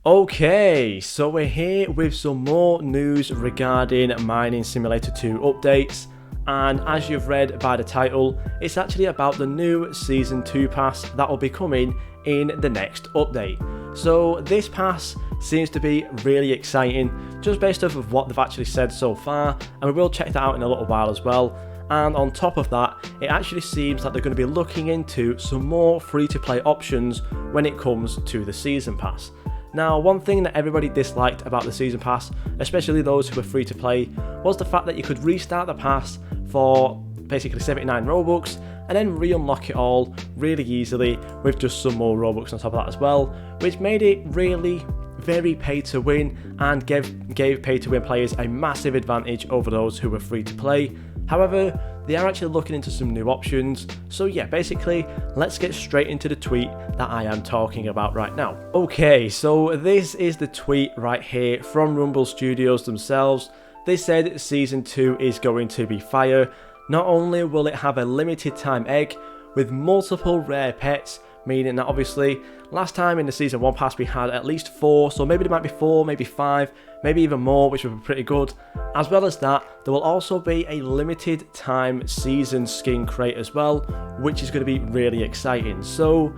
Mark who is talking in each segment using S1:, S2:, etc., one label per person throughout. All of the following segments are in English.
S1: Okay, so we're here with some more news regarding Mining Simulator 2 updates, and as you've read by the title, it's actually about the new Season 2 pass that will be coming in the next update. So this pass seems to be really exciting, just based off of what they've actually said so far, and we will check that out in a little while as well. And on top of that, it actually seems like they're going to be looking into some more free-to-play options when it comes to the Season Pass. Now, one thing that everybody disliked about the Season Pass, especially those who were free to play, was the fact that you could restart the pass for basically 79 Robux and then re-unlock it all really easily with just some more Robux on top of that as well, which made it really very pay to win and gave pay to win players a massive advantage over those who were free to play. However, they are actually looking into some new options, so yeah, basically, let's get straight into the tweet that I am talking about right now. Okay, so this is the tweet right here from Rumble Studios themselves. They said Season 2 is going to be fire. Not only will it have a limited time egg with multiple rare pets, meaning that obviously last time in the Season 1 pass we had at least 4, so maybe there might be 4, maybe 5, maybe even more, which would be pretty good. As well as that, there will also be a limited time season skin crate as well, which is going to be really exciting. So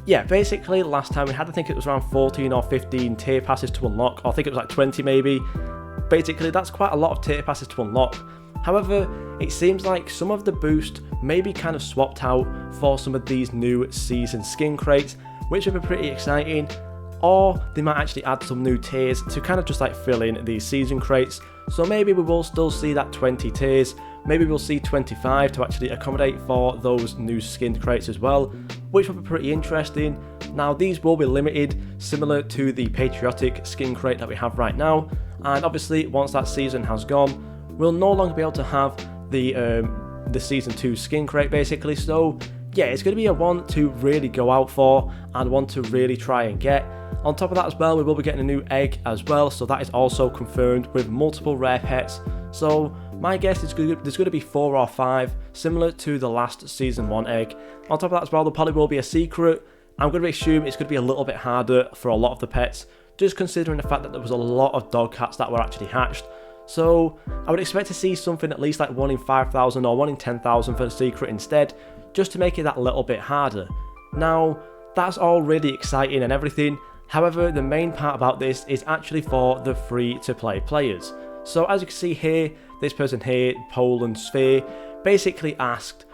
S1: yeah, basically last time we had, I think it was around 14 or 15 tier passes to unlock, or I think it was like 20 maybe. Basically that's quite a lot of tier passes to unlock. However, it seems like some of the boost may be kind of swapped out for some of these new season skin crates, which would be pretty exciting, or they might actually add some new tiers to kind of just like fill in these season crates. So maybe we will still see that 20 tiers, maybe we'll see 25 to actually accommodate for those new skin crates as well, which will be pretty interesting. Now these will be limited, similar to the patriotic skin crate that we have right now, and obviously once that season has gone, we'll no longer be able to have the Season 2 skin crate basically. So yeah, it's going to be a one to really go out for and one to really try and get. On top of that as well, we will be getting a new egg as well, so that is also confirmed with multiple rare pets. So my guess is there's going to be 4 or 5, similar to the last Season 1 egg. On top of that as well, there probably will be a secret. I'm going to assume it's going to be a little bit harder for a lot of the pets, just considering the fact that there was a lot of dog cats that were actually hatched. So I would expect to see something at least like 1 in 5,000 or 1 in 10,000 for the secret instead, just to make it that little bit harder. Now, that's all really exciting and everything. However, the main part about this is actually for the free-to-play players. So as you can see here, this person here, Poland Sphere, basically asked,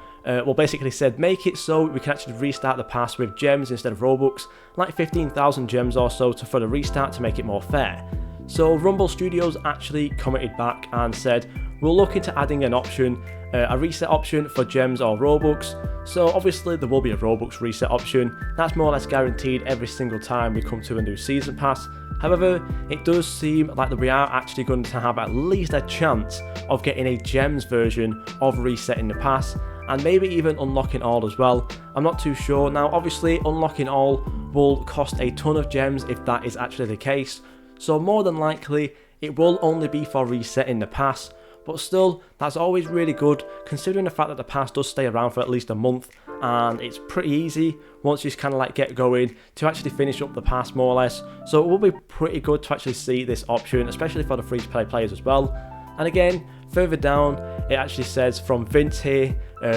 S1: basically said, make it so we can actually restart the pass with gems instead of Robux, like 15,000 gems or so for the restart to make it more fair. So Rumble Studios actually commented back and said, we'll look into adding an option, a reset option for gems or Robux. So obviously there will be a Robux reset option, that's more or less guaranteed every single time we come to a new season pass. However, it does seem like that we are actually going to have at least a chance of getting a gems version of resetting the pass, and maybe even unlocking all as well. I'm not too sure. Now obviously unlocking all will cost a ton of gems if that is actually the case. So more than likely, it will only be for resetting the pass, but still, that's always really good, considering the fact that the pass does stay around for at least a month, and it's pretty easy once you just kind of like get going to actually finish up the pass more or less. So it will be pretty good to actually see this option, especially for the free-to-play players as well. And again, further down, it actually says from Vince here,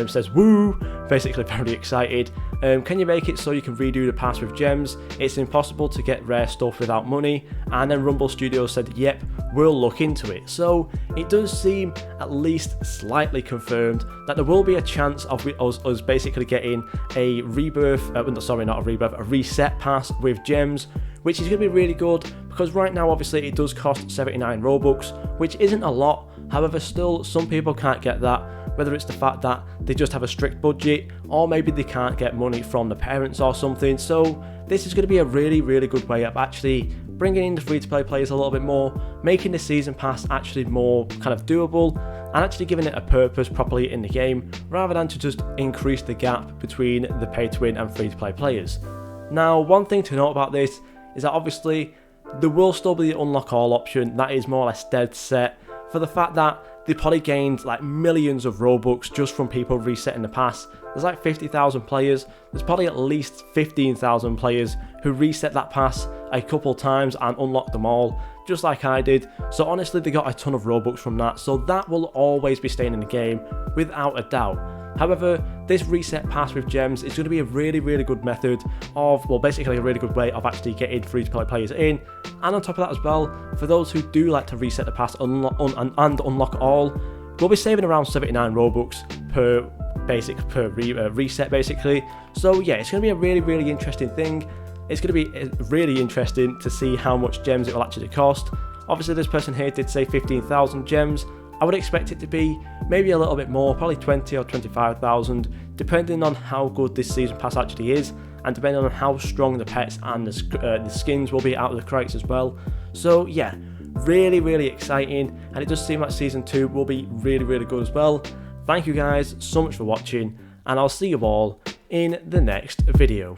S1: says woo, basically very excited. Can you make it so you can redo the pass with gems? It's impossible to get rare stuff without money. And then Rumble Studios said, yep, we'll look into it. So it does seem at least slightly confirmed that there will be a chance of us basically getting a rebirth, a reset pass with gems, which is going to be really good, because right now obviously it does cost 79 Robux, which isn't a lot. However, still some people can't get that, whether it's the fact that they just have a strict budget, or maybe they can't get money from the parents or something. So this is going to be a really, really good way of actually bringing in the free-to-play players a little bit more, making the season pass actually more kind of doable, and actually giving it a purpose properly in the game, rather than to just increase the gap between the pay-to-win and free-to-play players. Now, one thing to note about this is that obviously there will still be the unlock all option. That is more or less dead set, for the fact that they probably gained like millions of Robux just from people resetting the pass. There's like 50,000 players, there's probably at least 15,000 players who reset that pass a couple times and unlocked them all, just like I did. So honestly, they got a ton of Robux from that, so that will always be staying in the game without a doubt. However, this reset pass with gems is going to be a really good method of, well, basically a really good way of actually getting free-to-play players in. And on top of that as well, for those who do like to reset the pass and unlock all, we'll be saving around 79 Robux per reset basically. So yeah, it's going to be a really interesting thing. It's going to be really interesting to see how much gems it will actually cost. Obviously, this person here did say 15,000 gems. I would expect it to be maybe a little bit more, probably 20 or 25,000, depending on how good this season pass actually is, and depending on how strong the pets and the skins will be out of the crates as well. So yeah, really exciting, and it does seem like season 2 will be really good as well. Thank you guys so much for watching, and I'll see you all in the next video.